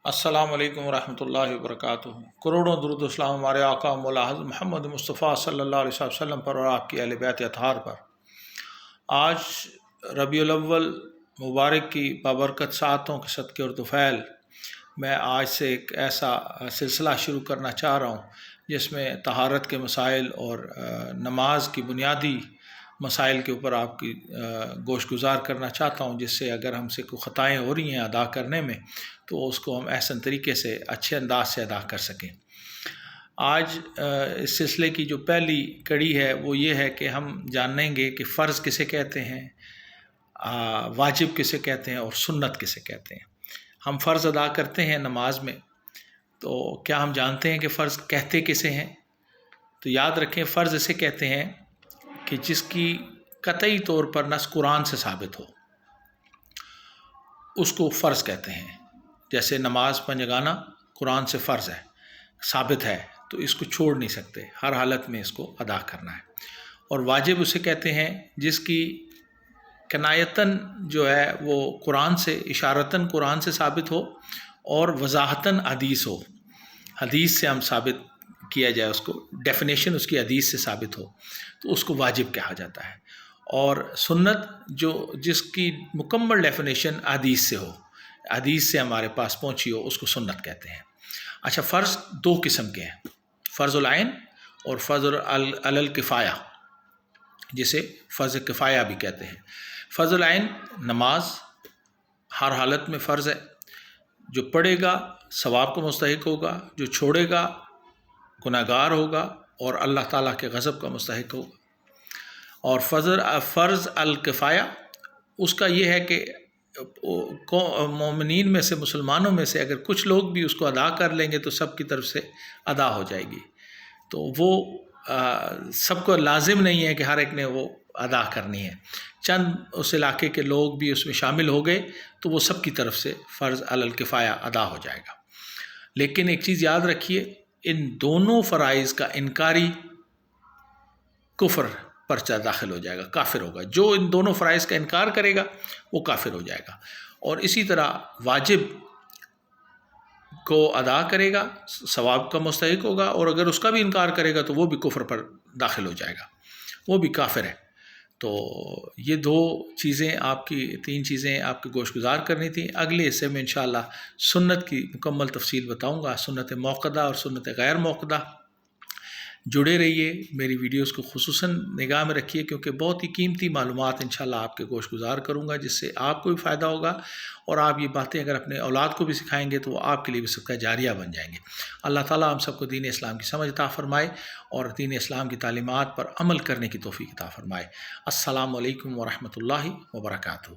السلام علیکم ورحمۃ اللہ وبرکاتہ۔ کروڑوں درود و اسلام ہمارے آقا مولا حضرت محمد مصطفیٰ صلی اللہ علیہ وسلم پر اور آپ کی اہل بیت اطہار پر۔ آج ربیع الاول مبارک کی بابرکت ساعتوں کے صدقے اور طفیل میں آج سے ایک ایسا سلسلہ شروع کرنا چاہ رہا ہوں جس میں طہارت کے مسائل اور نماز کی بنیادی مسائل کے اوپر آپ کی گوش گزار کرنا چاہتا ہوں، جس سے اگر ہم سے کوئی خطائیں ہو رہی ہیں ادا کرنے میں تو اس کو ہم احسن طریقے سے اچھے انداز سے ادا کر سکیں۔ آج اس سلسلے کی جو پہلی کڑی ہے وہ یہ ہے کہ ہم جانیں گے کہ فرض کسے کہتے ہیں، واجب کسے کہتے ہیں اور سنت کسے کہتے ہیں۔ ہم فرض ادا کرتے ہیں نماز میں، تو کیا ہم جانتے ہیں کہ فرض کہتے کسے ہیں؟ تو یاد رکھیں، فرض اسے کہتے ہیں کہ جس کی قطعی طور پر نص قرآن سے ثابت ہو، اس کو فرض کہتے ہیں۔ جیسے نماز پنجگانہ قرآن سے فرض ہے، ثابت ہے، تو اس کو چھوڑ نہیں سکتے، ہر حالت میں اس کو ادا کرنا ہے۔ اور واجب اسے کہتے ہیں جس کی کنایتاً جو ہے وہ قرآن سے، اشارتاً قرآن سے ثابت ہو اور وضاحتاً حدیث ہو، حدیث سے ہم ثابت کیا جائے، اس کو ڈیفینیشن اس کی حدیث سے ثابت ہو، تو اس کو واجب کہا جاتا ہے۔ اور سنت جس کی مکمل ڈیفینیشن حدیث سے ہو، حدیث سے ہمارے پاس پہنچی ہو، اس کو سنت کہتے ہیں۔ اچھا، فرض دو قسم کے ہیں، فرض العین اور فرض علی الکفایہ، جسے فرض کفایہ بھی کہتے ہیں۔ فرض العین نماز ہر حالت میں فرض ہے، جو پڑھے گا ثواب کو مستحق ہوگا، جو چھوڑے گا گناہ گار ہوگا اور اللہ تعالیٰ کے غضب کا مستحق ہوگا۔ اور فرض الکفایہ اس کا یہ ہے کہ مومنین میں سے، مسلمانوں میں سے اگر کچھ لوگ بھی اس کو ادا کر لیں گے تو سب کی طرف سے ادا ہو جائے گی۔ تو وہ سب کو لازم نہیں ہے کہ ہر ایک نے وہ ادا کرنی ہے، چند اس علاقے کے لوگ بھی اس میں شامل ہو گئے تو وہ سب کی طرف سے فرض علی الکفایہ ادا ہو جائے گا۔ لیکن ایک چیز یاد رکھیے، ان دونوں فرائض کا انکاری کفر پرچہ داخل ہو جائے گا، کافر ہوگا۔ جو ان دونوں فرائض کا انکار کرے گا وہ کافر ہو جائے گا۔ اور اسی طرح واجب کو ادا کرے گا ثواب کا مستحق ہوگا، اور اگر اس کا بھی انکار کرے گا تو وہ بھی کفر پر داخل ہو جائے گا، وہ بھی کافر ہے۔ تو یہ تین چیزیں آپ کی گوش گزار کرنی تھیں۔ اگلے حصے میں انشاءاللہ سنت کی مکمل تفصیل بتاؤں گا، سنت موقدہ اور سنت غیر موقدہ۔ جڑے رہیے، میری ویڈیوز کو خصوصاً نگاہ میں رکھیے، کیونکہ بہت ہی قیمتی معلومات انشاءاللہ آپ کے گوش گزار کروں گا، جس سے آپ کو بھی فائدہ ہوگا، اور آپ یہ باتیں اگر اپنے اولاد کو بھی سکھائیں گے تو وہ آپ کے لیے بھی صدقہ جاریہ بن جائیں گے۔ اللہ تعالیٰ ہم سب کو دین اسلام کی سمجھ عطا فرمائے اور دین اسلام کی تعلیمات پر عمل کرنے کی توفیق عطا فرمائے۔ السلام علیکم ورحمۃ اللہ وبرکاتہ۔